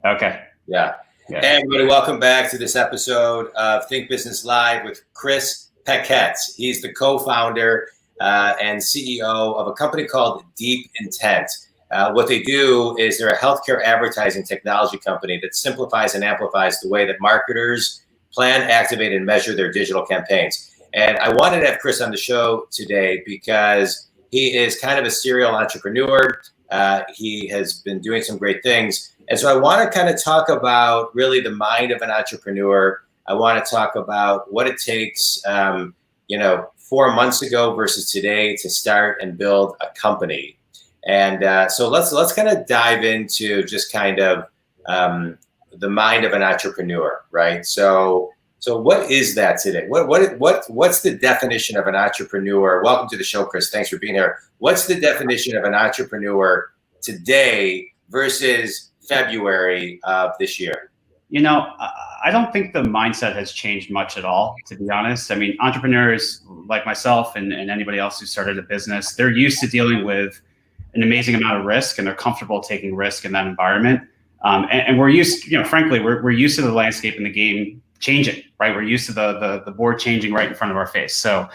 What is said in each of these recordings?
Okay. Yeah. Hey, everybody, welcome back to this episode of Think Business Live with Chris Paquette. He's the co-founder and CEO of a company called DeepIntent. What they do is they're a healthcare advertising technology company that simplifies and amplifies the way that marketers plan, activate, and measure their digital campaigns. And I wanted to have Chris on the show today because he is kind of a serial entrepreneur. He has been doing some great things. And so I want to kind of talk about really the mind of an entrepreneur. I want to talk about what it takes, 4 months ago versus today to start and build a company. And so let's kind of dive into just kind of the mind of an entrepreneur, right? So what is that today? What's the definition of an entrepreneur? Welcome to the show, Chris. Thanks for being here. What's the definition of an entrepreneur today versus February of this year? I don't think the mindset has changed much at all, to be honest. I mean, entrepreneurs like myself and anybody else who started a business, they're used to dealing with an amazing amount of risk, and they're comfortable taking risk in that environment. And we're used, frankly, we're used to the landscape and the game changing, right? We're used to the board changing right in front of our face. So,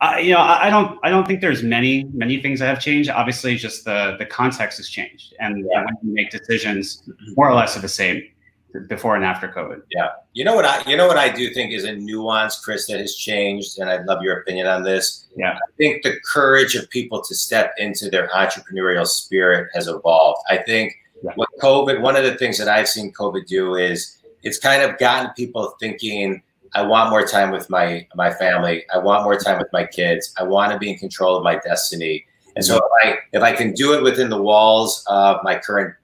I don't think there's many things that have changed. Obviously, just the context has changed, and when you make decisions, more or less are the same before and after COVID. Yeah. You know what I do think is a nuance, Chris, that has changed, and I'd love your opinion on this. Yeah. I think the courage of people to step into their entrepreneurial spirit has evolved. I think with COVID, one of the things that I've seen COVID do is it's kind of gotten people thinking, I want more time with my family. I want more time with my kids. I want to be in control of my destiny. And so if I can do it within the walls of my current,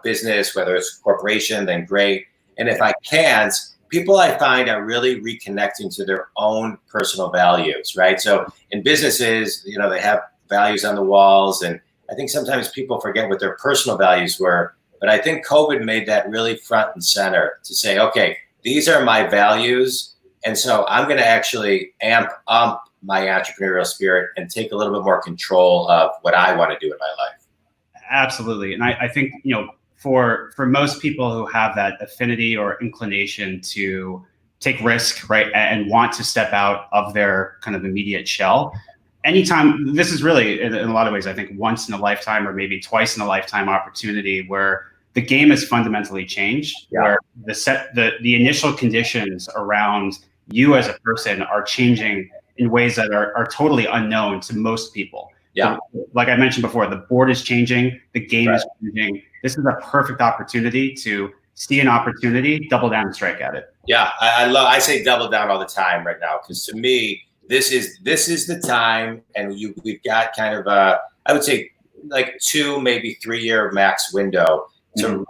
business, whether it's a corporation, then great. And if I can't, people I find are really reconnecting to their own personal values, right? So in businesses, they have values on the walls, and I think sometimes people forget what their personal values were. But I think COVID made that really front and center to say, okay, these are my values. And so I'm going to actually amp up my entrepreneurial spirit and take a little bit more control of what I want to do in my life. Absolutely. And I think, for most people who have that affinity or inclination to take risk, right, and want to step out of their kind of immediate shell, anytime, this is really, in a lot of ways, I think once in a lifetime or maybe twice in a lifetime opportunity where the game has fundamentally changed, where the initial conditions around you as a person are changing in ways that are totally unknown to most people. Yeah. So, like I mentioned before, the board is changing, the game is changing. This is a perfect opportunity to see an opportunity, double down and strike at it. Yeah, I say double down all the time right now, because to me, this is the time, and we've got kind of I would say like 2, maybe 3 year max window to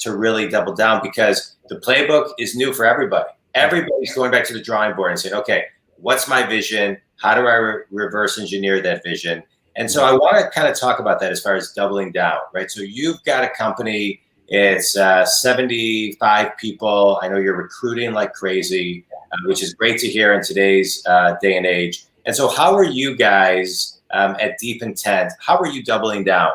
really double down, because the playbook is new for everybody. Everybody's going back to the drawing board and saying, okay, what's my vision? How do I reverse engineer that vision? And so I want to kind of talk about that as far as doubling down, right? So you've got a company, it's 75 people. I know you're recruiting like crazy, which is great to hear in today's day and age. And so how are you guys at DeepIntent? How are you doubling down?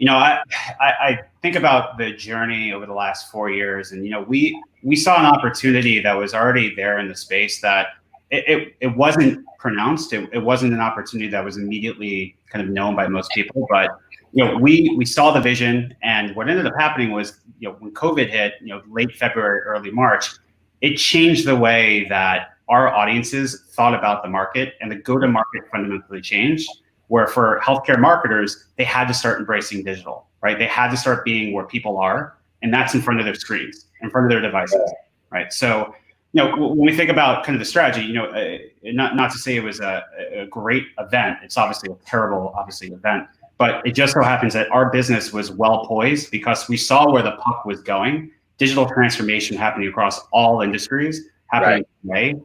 I think about the journey over the last 4 years, and we saw an opportunity that was already there in the space that it wasn't pronounced. It wasn't an opportunity that was immediately kind of known by most people, but we saw the vision, and what ended up happening was when COVID hit, late February, early March, it changed the way that our audiences thought about the market, and the go-to-market fundamentally changed. Where for healthcare marketers, they had to start embracing digital, right? They had to start being where people are, and that's in front of their screens, in front of their devices, right? So, when we think about kind of the strategy, not to say it was a great event, it's obviously a terrible, event, but it just so happens that our business was well poised because we saw where the puck was going. Digital transformation happening across all industries, happening today,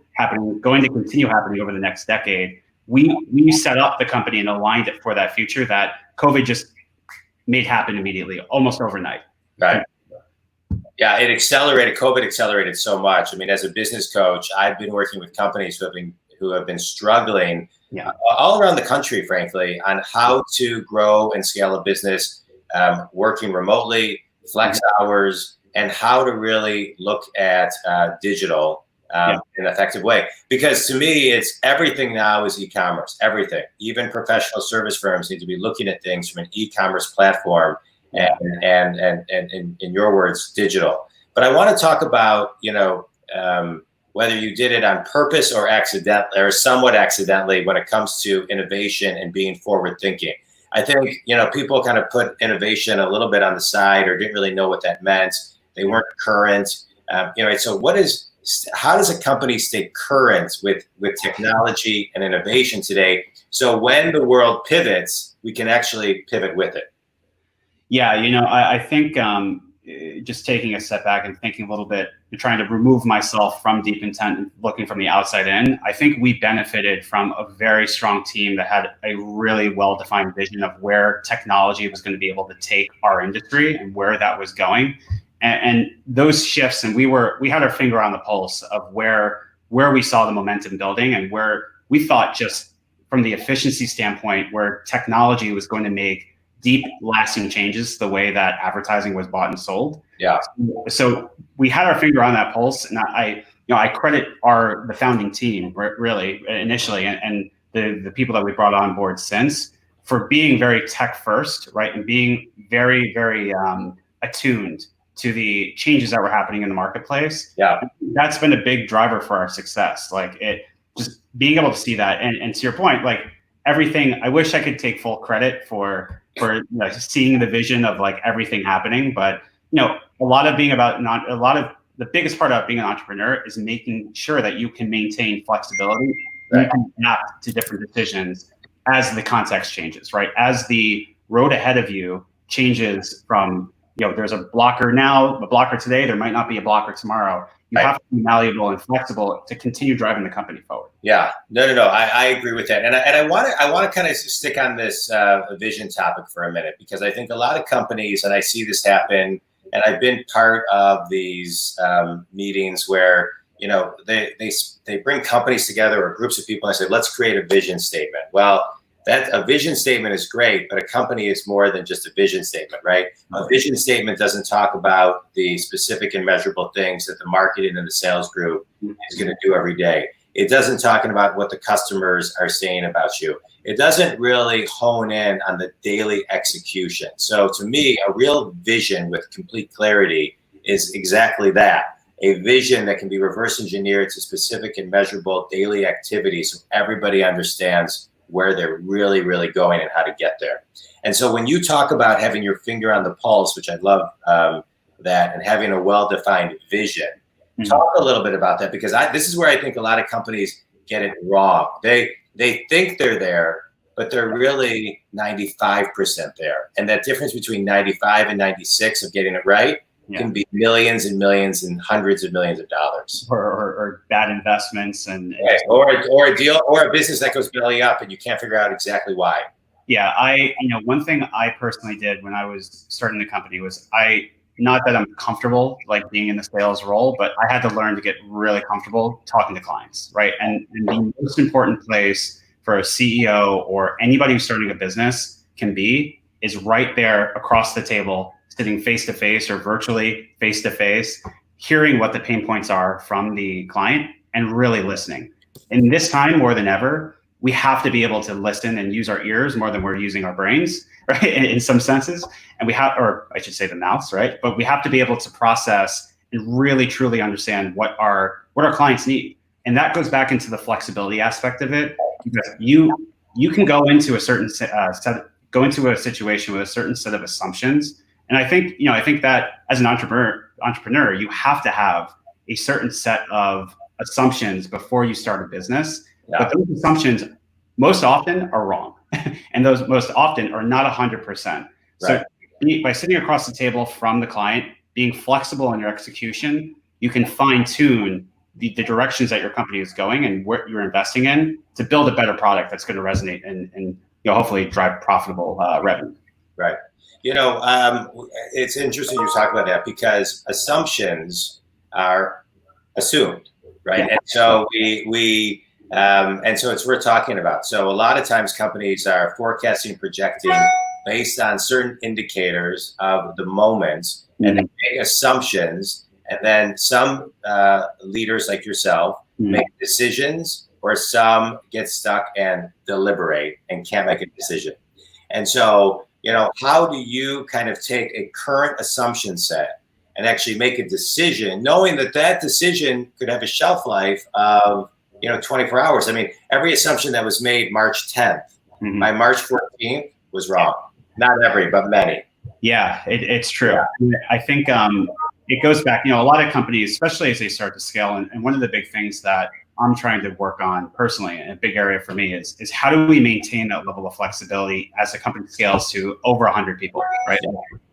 going to continue happening over the next decade. We set up the company and aligned it for that future that COVID just made happen immediately, almost overnight. Right. Yeah, COVID accelerated so much. I mean, as a business coach, I've been working with companies who have been struggling all around the country, frankly, on how to grow and scale a business, working remotely, flex hours. and how to really look at digital in an effective way. Because to me, it's everything now is e-commerce, everything. Even professional service firms need to be looking at things from an e-commerce platform and in your words, digital. But I want to talk about, whether you did it on purpose or accidentally or somewhat accidentally when it comes to innovation and being forward thinking. I think, people kind of put innovation a little bit on the side or didn't really know what that meant. They weren't current. So how does a company stay current with technology and innovation today? So when the world pivots, we can actually pivot with it. Yeah, I think just taking a step back and thinking a little bit, trying to remove myself from DeepIntent and looking from the outside in, I think we benefited from a very strong team that had a really well-defined vision of where technology was going to be able to take our industry and where that was going. And those shifts, and we had our finger on the pulse of where we saw the momentum building and where we thought, just from the efficiency standpoint, where technology was going to make deep, lasting changes the way that advertising was bought and sold. Yeah. So we had our finger on that pulse, and I credit the founding team really initially, and the people that we brought on board since, for being very tech first, right, and being very, very attuned to the changes that were happening in the marketplace. Yeah, that's been a big driver for our success. Like, it just being able to see that, and to your point, like everything. I wish I could take full credit for seeing the vision of like everything happening, but the biggest part about being an entrepreneur is making sure that you can maintain flexibility. Right. You can adapt to different decisions as the context changes, right? As the road ahead of you changes from, there's a blocker now, a blocker today, there might not be a blocker tomorrow. You have to be malleable and flexible to continue driving the company forward. Yeah, no. I agree with that, and I want to kind of stick on this vision topic for a minute, because I think a lot of companies, and I see this happen, and I've been part of these meetings where they bring companies together or groups of people and say, let's create a vision statement. Well, a vision statement is great, but a company is more than just a vision statement, right? A vision statement doesn't talk about the specific and measurable things that the marketing and the sales group is going to do every day. It doesn't talk about what the customers are saying about you. It doesn't really hone in on the daily execution. So to me, a real vision with complete clarity is exactly that. A vision that can be reverse engineered to specific and measurable daily activities so everybody understands where they're really, really going and how to get there. And so when you talk about having your finger on the pulse, which I love that, and having a well-defined vision, talk a little bit about that, because this is where I think a lot of companies get it wrong. They think they're there, but they're really 95% there. And that difference between 95 and 96 of getting it right can be millions and millions and hundreds of millions of dollars. Or bad investments and or a deal or a business that goes belly up and you can't figure out exactly why. Yeah, one thing I personally did when I was starting the company was not that I'm comfortable like being in the sales role, but I had to learn to get really comfortable talking to clients, right? And the most important place for a CEO or anybody who's starting a business can be is right there across the table, sitting face to face or virtually face to face, hearing what the pain points are from the client and really listening. In this time more than ever, we have to be able to listen and use our ears more than we're using our brains, right? In some senses. And or I should say the mouths, right? But we have to be able to process and really truly understand what our clients need. And that goes back into the flexibility aspect of it, because you can go into a certain a situation with a certain set of assumptions. And I think that as an entrepreneur, you have to have a certain set of assumptions before you start a business. Yeah. But those assumptions most often are wrong. And those most often are not 100%. Right. So by sitting across the table from the client, being flexible in your execution, you can fine tune the directions that your company is going and what you're investing in to build a better product that's going to resonate and hopefully drive profitable revenue. Right. It's interesting you talk about that, because assumptions are assumed, right? Yeah. And so and so it's worth talking about. So a lot of times companies are forecasting, projecting based on certain indicators of the moment, and they make assumptions, and then some leaders like yourself make decisions, or some get stuck and deliberate and can't make a decision. And so, how do you kind of take a current assumption set and actually make a decision, knowing that that decision could have a shelf life of 24 hours? I mean, every assumption that was made March 10th by March 14th was wrong. Not every, but many. Yeah, it's true. Yeah. I think it goes back, a lot of companies, especially as they start to scale, and one of the big things that I'm trying to work on personally, and a big area for me is how do we maintain that level of flexibility as the company scales to over 100 people, right?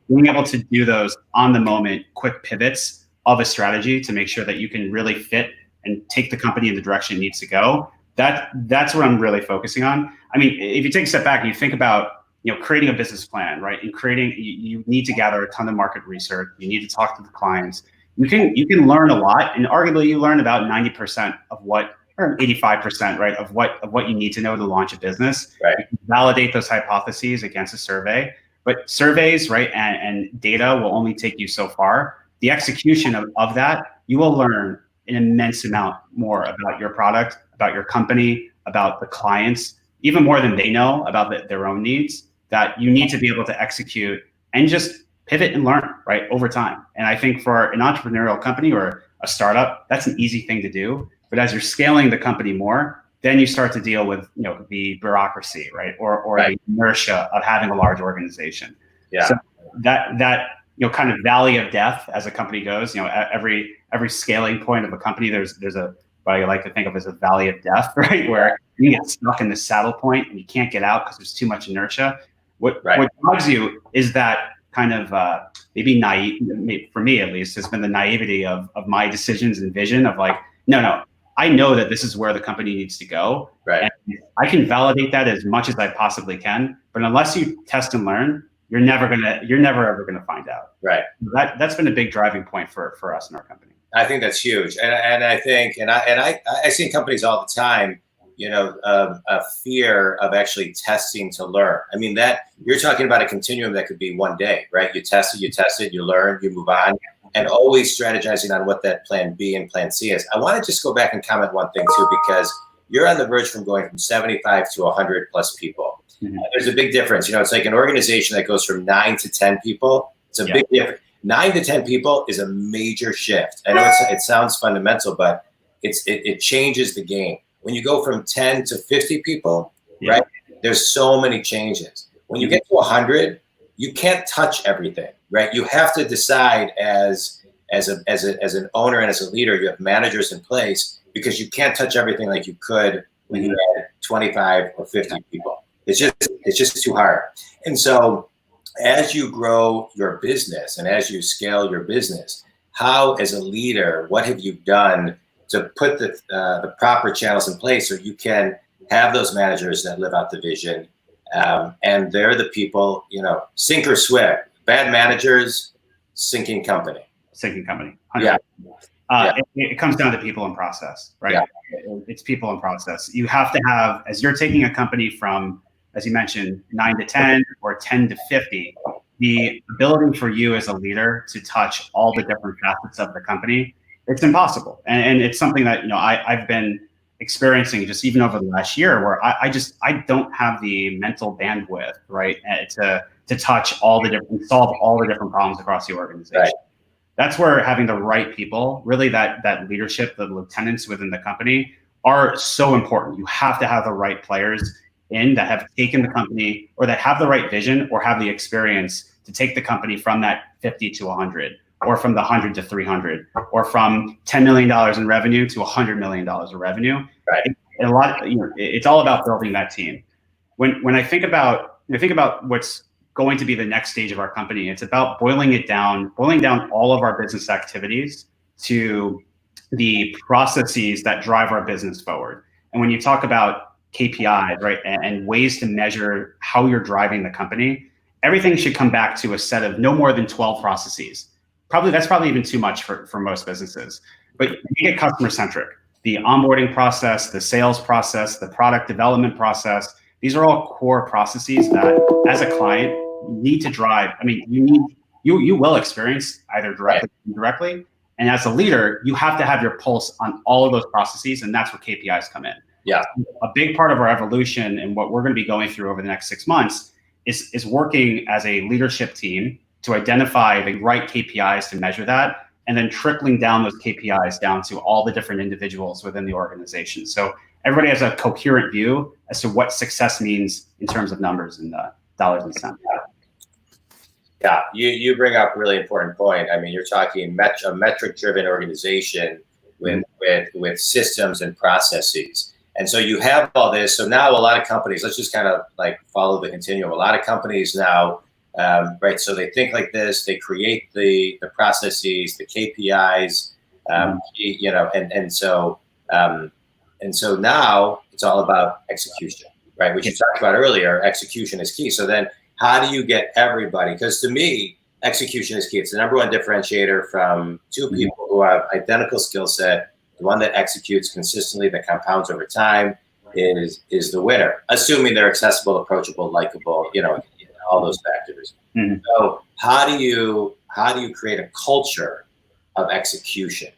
Being able to do those on the moment, quick pivots of a strategy to make sure that you can really fit and take the company in the direction it needs to go. That's what I'm really focusing on. I mean, if you take a step back and you think about, creating a business plan, right? And you need to gather a ton of market research. You need to talk to the clients. You can learn a lot, and arguably you learn about 90% of what, or 85%, right, of what you need to know to launch a business. Right. You can validate those hypotheses against a survey, but surveys, right, and data will only take you so far. The execution of that, you will learn an immense amount more about your product, about your company, about the clients, even more than they know about their own needs, that you need to be able to execute and just pivot and learn, right, over time. And I think for an entrepreneurial company or a startup, that's an easy thing to do. But as you're scaling the company more, then you start to deal with, the bureaucracy, right, or the inertia of having a large organization. Yeah. So that kind of valley of death as a company goes, every scaling point of a company, there's what I like to think of as a valley of death, right, where you get stuck in the saddle point and you can't get out because there's too much inertia. What drives you is that kind of maybe naive, for me at least, has been the naivety of my decisions and vision of like, no, I know that this is where the company needs to go. Right. And I can validate that as much as I possibly can, but unless you test and learn, you're never ever gonna find out. Right. That's been a big driving point for us in our company. I think that's huge, and I think, and I see in companies all the time, a fear of actually testing to learn. I mean, that you're talking about a continuum that could be one day, right? You test it, you learn, you move on, and always strategizing on what that plan B and plan C is. I want to just go back and comment one thing too, because you're on the verge from going from 75 to 100 plus people. Mm-hmm. There's a big difference. It's like an organization that goes from 9 to 10 people. It's a big difference. 9 to 10 people is a major shift. I know it sounds fundamental, but it changes the game. When you go from 10 to 50 people, right? There's so many changes. When you get to 100, you can't touch everything, right? You have to decide as an owner and as a leader, you have managers in place, because you can't touch everything like you could when you had 25 or 50 people. It's just too hard. And so as you grow your business and as you scale your business, how, as a leader, what have you done to put the proper channels in place so you can have those managers that live out the vision, and they're the people, sink or swim. Bad managers, sinking company. Sinking company. 100%. Yeah. It comes down to people and process, right? Yeah. It's people and process. You have to have, as you're taking a company from, as you mentioned, 9 to 10 or 10 to 50, the ability for you as a leader to touch all the different facets of the company, it's impossible. And it's something that, I've been experiencing just even over the last year, where I don't have the mental bandwidth, right, to touch solve all the different problems across the organization. Right. That's where having the right people, really that leadership, the lieutenants within the company, are so important. You have to have the right players in that have taken the company, or that have the right vision, or have the experience to take the company from that 50 to 100, or from the 100 to 300, or from $10 million in revenue to $100 million of revenue. Right. It's all about building that team. When I think about what's going to be the next stage of our company, it's about boiling down all of our business activities to the processes that drive our business forward. And when you talk about KPIs, right, and ways to measure how you're driving the company, everything should come back to a set of no more than 12 processes. That's probably even too much for most businesses. But you get customer centric. The onboarding process, the sales process, the product development process, these are all core processes that, as a client, you need to drive. I mean, you need you will experience either directly or indirectly. And as a leader, you have to have your pulse on all of those processes, and that's where KPIs come in. Yeah. A big part of our evolution and what we're going to be going through over the next 6 months is working as a leadership team to identify the right KPIs to measure that, and then trickling down those KPIs down to all the different individuals within the organization. So everybody has a coherent view as to what success means in terms of numbers and dollars and cents. Yeah, you bring up a really important point. I mean, you're talking a metric-driven organization with systems and processes. And so you have all this. So now a lot of companies, let's just kind of like follow the continuum. A lot of companies now, right? So they think like this. They create the processes, the KPIs, you know, and so now it's all about execution, right? Which you talked about earlier. Execution is key. So then, how do you get everybody? Because to me, execution is key. It's the number one differentiator from two people who have identical skill set. The one that executes consistently, that compounds over time, is the winner. Assuming they're accessible, approachable, likable, you know, all those factors. Mm-hmm. So how do you create a culture of execution?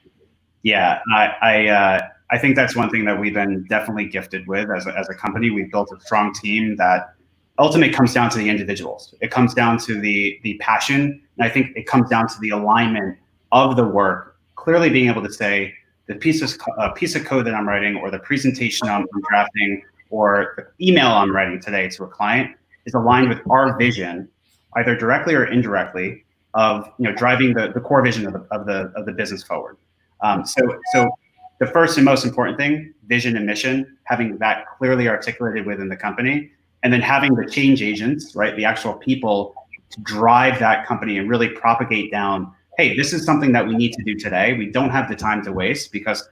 Yeah, I think that's one thing that we've been definitely gifted with as a company. We've built a strong team that ultimately comes down to the individuals. It comes down to the passion, and I think it comes down to the alignment of the work. Clearly being able to say the piece of code that I'm writing, or the presentation I'm drafting, or the email I'm writing today to a client is aligned with our vision, either directly or indirectly, of driving the core vision of the business forward. So the first and most important thing, vision and mission, having that clearly articulated within the company. And then having the change agents, right, the actual people to drive that company and really propagate down, hey, this is something that we need to do today. We don't have the time to waste, because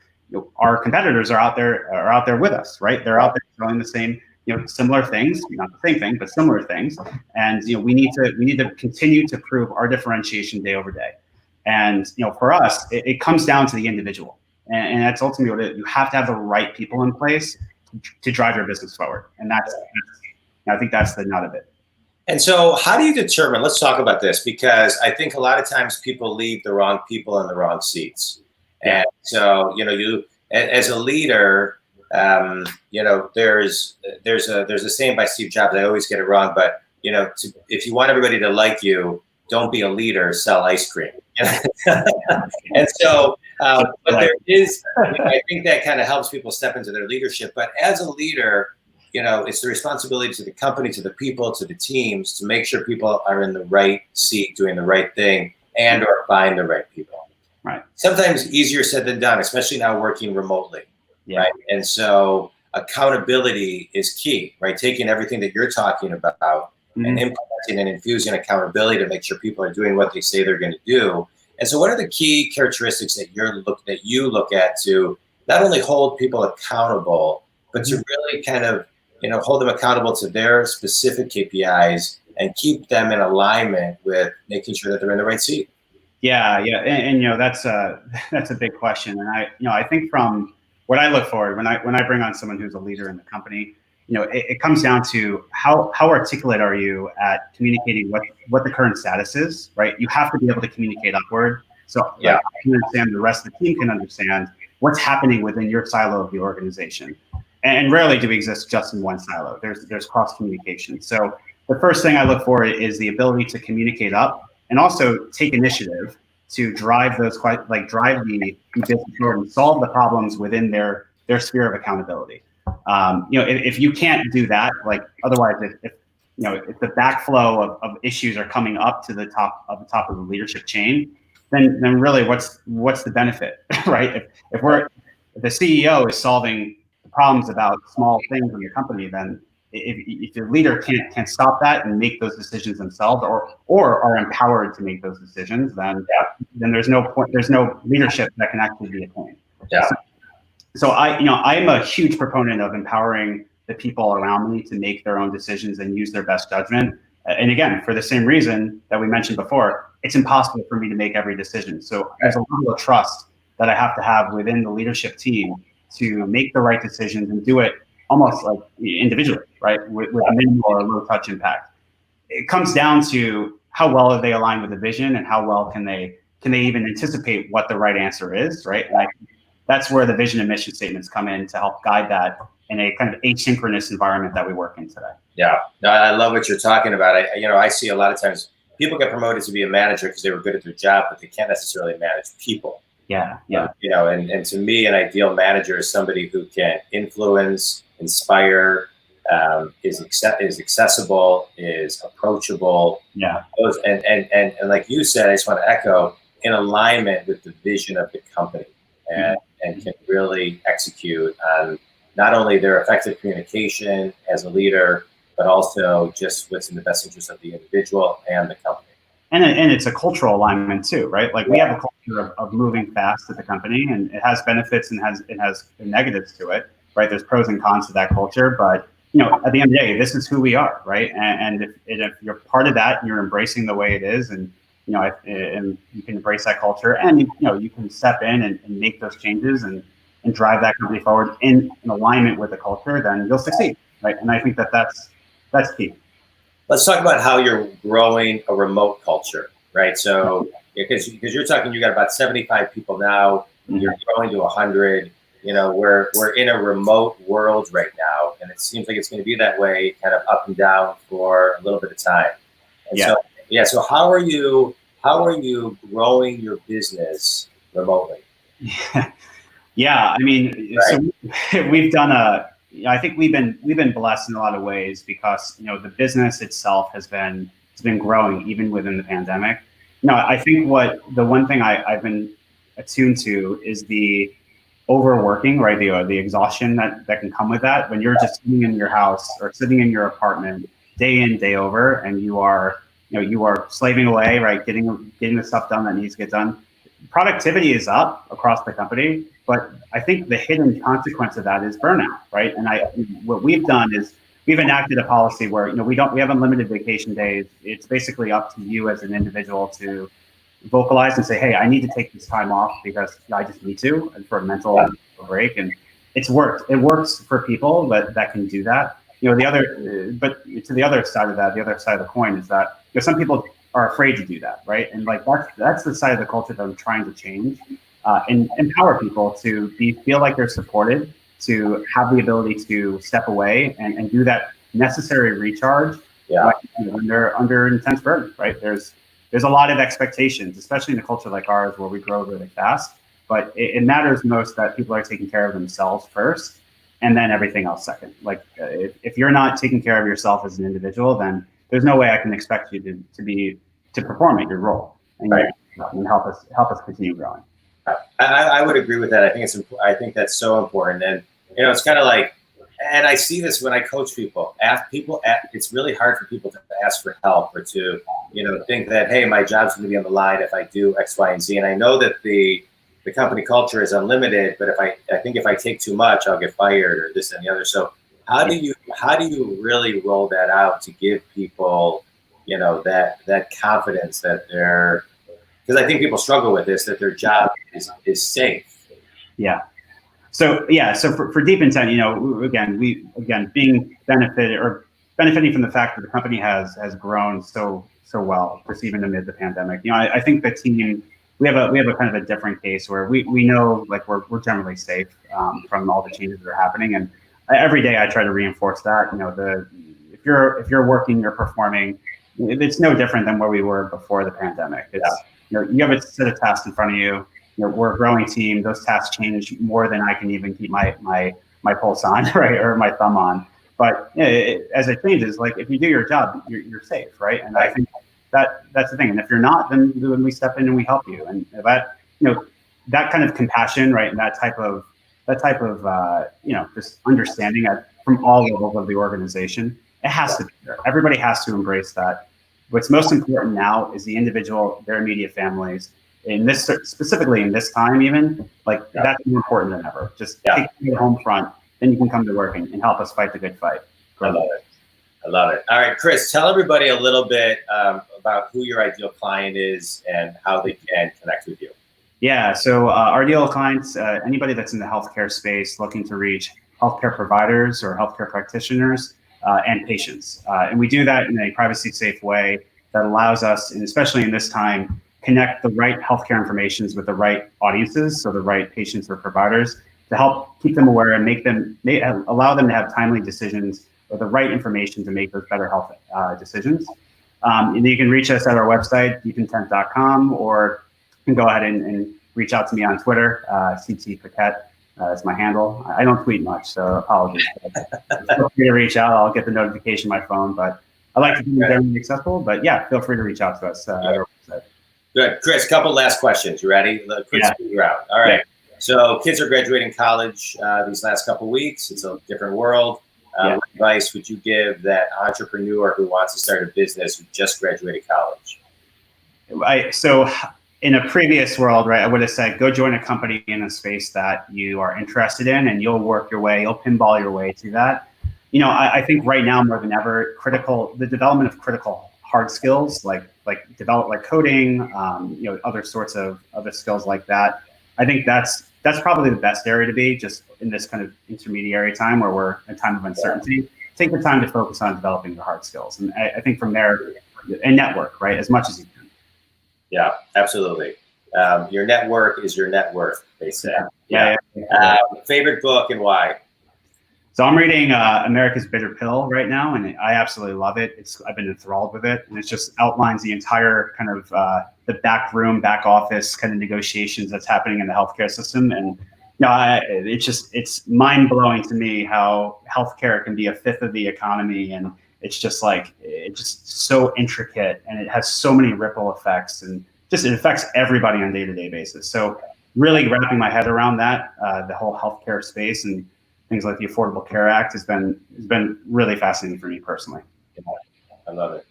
our competitors are out there with us, right? They're out there selling the same, similar things, not the same thing, but similar things. And we need to continue to prove our differentiation day over day. And for us, it comes down to the individual, and that's ultimately what you have to have the right people in place to drive your business forward. And I think that's the nut of it. And so how do you determine, let's talk about this, because I think a lot of times people leave the wrong people in the wrong seats. And so, you, as a leader, there's a saying by Steve Jobs, I always get it wrong, but if you want everybody to like you, don't be a leader, sell ice cream. And so, but there is, I think that kind of helps people step into their leadership. But as a leader, it's the responsibility to the company, to the people, to the teams, to make sure people are in the right seat, doing the right thing, and or find the right people. Right. Sometimes easier said than done, especially now working remotely. Yeah. Right. And so accountability is key, right? Taking everything that you're talking about and implementing and infusing accountability to make sure people are doing what they say they're going to do. And so what are the key characteristics that you look at to not only hold people accountable, but to really kind of hold them accountable to their specific KPIs and keep them in alignment with making sure that they're in the right seat? Yeah, and that's a big question, and I think from what I look for when I bring on someone who's a leader in the company, it comes down to how articulate are you at communicating what the current status is, right? You have to be able to communicate upward, so I can understand, the rest of the team can understand what's happening within your silo of the organization. And rarely do we exist just in one silo. There's cross communication. So the first thing I look for is the ability to communicate up, and also take initiative to drive the business forward and solve the problems within their sphere of accountability. If you can't do that, otherwise, if the backflow of issues are coming up to the top of the leadership chain, then really what's the benefit, right? If the CEO is solving problems about small things in the company, then if your leader can't stop that and make those decisions themselves, or are empowered to make those decisions, then there's no point. There's no leadership that can actually be attained. Yeah. So I'm a huge proponent of empowering the people around me to make their own decisions and use their best judgment. And again, for the same reason that we mentioned before, it's impossible for me to make every decision. So there's a level of trust that I have to have within the leadership team to make the right decisions and do it almost like individually, right? With a minimal or low touch impact. It comes down to how well are they aligned with the vision, and how well can they even anticipate what the right answer is, right? And that's where the vision and mission statements come in to help guide that in a kind of asynchronous environment that we work in today. Yeah, no, I love what you're talking about. I see a lot of times people get promoted to be a manager because they were good at their job, but they can't necessarily manage people. Yeah. And to me, an ideal manager is somebody who can influence, inspire, is accessible, is approachable. Yeah. And like you said, I just want to echo, in alignment with the vision of the company, and can really execute on not only their effective communication as a leader, but also just what's in the best interest of the individual and the company. And it's a cultural alignment too, right? Like we have a culture of moving fast at the company, and it has benefits and it has negatives to it, right? There's pros and cons to that culture, but at the end of the day, this is who we are, right? And if you're part of that, and you're embracing the way it is, and and you can embrace that culture, and you can step in and make those changes and drive that company forward in alignment with the culture, then you'll succeed, right? And I think that's key. Let's talk about how you're growing a remote culture, right? So because you're talking, you got about 75 people now, you're growing to 100. We're in a remote world right now, and it seems like it's going to be that way, kind of up and down for a little bit of time. And so how are you growing your business remotely? Yeah, I mean, right. So we've done I think we've been blessed in a lot of ways, because the business itself has been growing even within the pandemic. I think the one thing I've been attuned to is the overworking, right? The exhaustion that can come with that when you're just sitting in your house or sitting in your apartment day in, day over, and you are slaving away, right? Getting the stuff done that needs to get done. Productivity is up across the company, but I think the hidden consequence of that is burnout, right? And what we've done is we've enacted a policy where we have unlimited vacation days. It's basically up to you as an individual to vocalize and say, hey, I need to take this time off because I just need to, and for a mental break. And it's worked. It works for people that can do that. But to the other side of that, the other side of the coin is that some people are afraid to do that, right? And like that's the side of the culture that I'm trying to change, and empower people to feel like they're supported, to have the ability to step away and do that necessary recharge when they're under intense burden, right? There's a lot of expectations, especially in a culture like ours where we grow really fast, but it matters most that people are taking care of themselves first, and then everything else second. Like if you're not taking care of yourself as an individual, then there's no way I can expect you to perform at your role and help us continue growing. I would agree with that. I think that's so important, and it's kind of like, and I see this when I coach people. It's really hard for people to ask for help or to think that, hey, my job's going to be on the line if I do X, Y, and Z. And I know that the company culture is unlimited, but I think if I take too much, I'll get fired or this and the other. So how do you really roll that out to give people that confidence that they're, because I think people struggle with this, that their job is safe. Yeah. So for DeepIntent, again being benefiting from the fact that the company has grown so well, just even amid the pandemic. I think the team, we have a kind of a different case where we know like we're generally safe from all the changes that are happening, and every day I try to reinforce that. If you're working, you're performing, it's no different than where we were before the pandemic. You have a set of tasks in front of you. We're a growing team. Those tasks change more than I can even keep my pulse on, right, or my thumb on. But as it changes, like if you do your job, you're safe, right? And I think that's the thing. And if you're not, then we step in and we help you. And that kind of compassion, right, and that type of just understanding from all levels of the organization, it has to be there. Everybody has to embrace that. What's most important now is the individual, their immediate families. Specifically in this time, even that's more important than ever. Just take the home front, then you can come to work and help us fight the good fight. I love it. All right, Chris, tell everybody a little bit about who your ideal client is and how they can connect with you. Yeah, so our ideal clients, anybody that's in the healthcare space looking to reach healthcare providers or healthcare practitioners and patients. And we do that in a privacy-safe way that allows us, and especially in this time, connect the right healthcare informations with the right audiences, so the right patients or providers, to help keep them aware and allow them to have timely decisions or the right information to make those better health decisions. And you can reach us at our website, DeepIntent.com, or you can go ahead and reach out to me on Twitter, CT Paquette. That's my handle. I don't tweet much, so apologies. Feel free to reach out. I'll get the notification on my phone, but I like to be generally accessible. But yeah, feel free to reach out to us at our website. Good. Chris, couple last questions. You ready? Quick figure out. All right. Yeah. So kids are graduating college these last couple weeks. It's a different world. What advice would you give that entrepreneur who wants to start a business who just graduated college? So in a previous world, right, I would have said, go join a company in a space that you are interested in, and you'll work your way, you'll pinball your way to that. You know, I think right now more than ever, the development of critical hard skills like coding, other sorts of other skills like that. I think that's probably the best area to be, just in this kind of intermediary time where we're in a time of uncertainty. Take the time to focus on developing the hard skills, and I think from there, and network, right, as much as you can. Yeah, absolutely. Your network is your net worth, they say. Yeah. Favorite book and why? So I'm reading America's Bitter Pill right now, and I absolutely love it. I've been enthralled with it, and it just outlines the entire kind of the back office kind of negotiations that's happening in the healthcare system. And it's mind blowing to me how healthcare can be a fifth of the economy, and it's just so intricate, and it has so many ripple effects, and it affects everybody on a day-to-day basis. So really wrapping my head around that, the whole healthcare space and things like the Affordable Care Act has been really fascinating for me personally. I love it.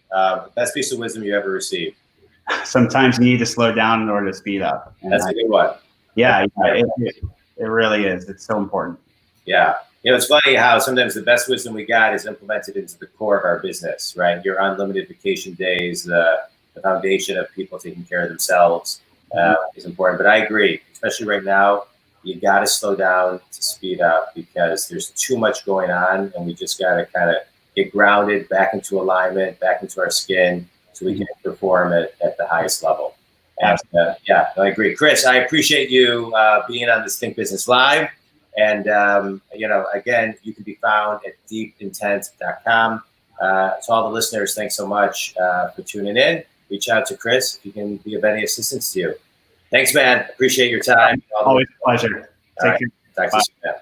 Best piece of wisdom you ever received? Sometimes you need to slow down in order to speed up. And that's a good one. Yeah, it really is. It's so important. Yeah. It's funny how sometimes the best wisdom we got is implemented into the core of our business, right? Your unlimited vacation days, the foundation of people taking care of themselves is important. But I agree, especially right now, you got to slow down to speed up because there's too much going on, and we just got to kind of get grounded, back into alignment, back into our skin, so we can perform at the highest level. And I agree. Chris, I appreciate you being on this Think Business Live. And, again, you can be found at DeepIntent.com. To all the listeners, thanks so much for tuning in. Reach out to Chris if he can be of any assistance to you. Thanks, man. Appreciate your time. Always a pleasure. Take care. Talk to you soon, man.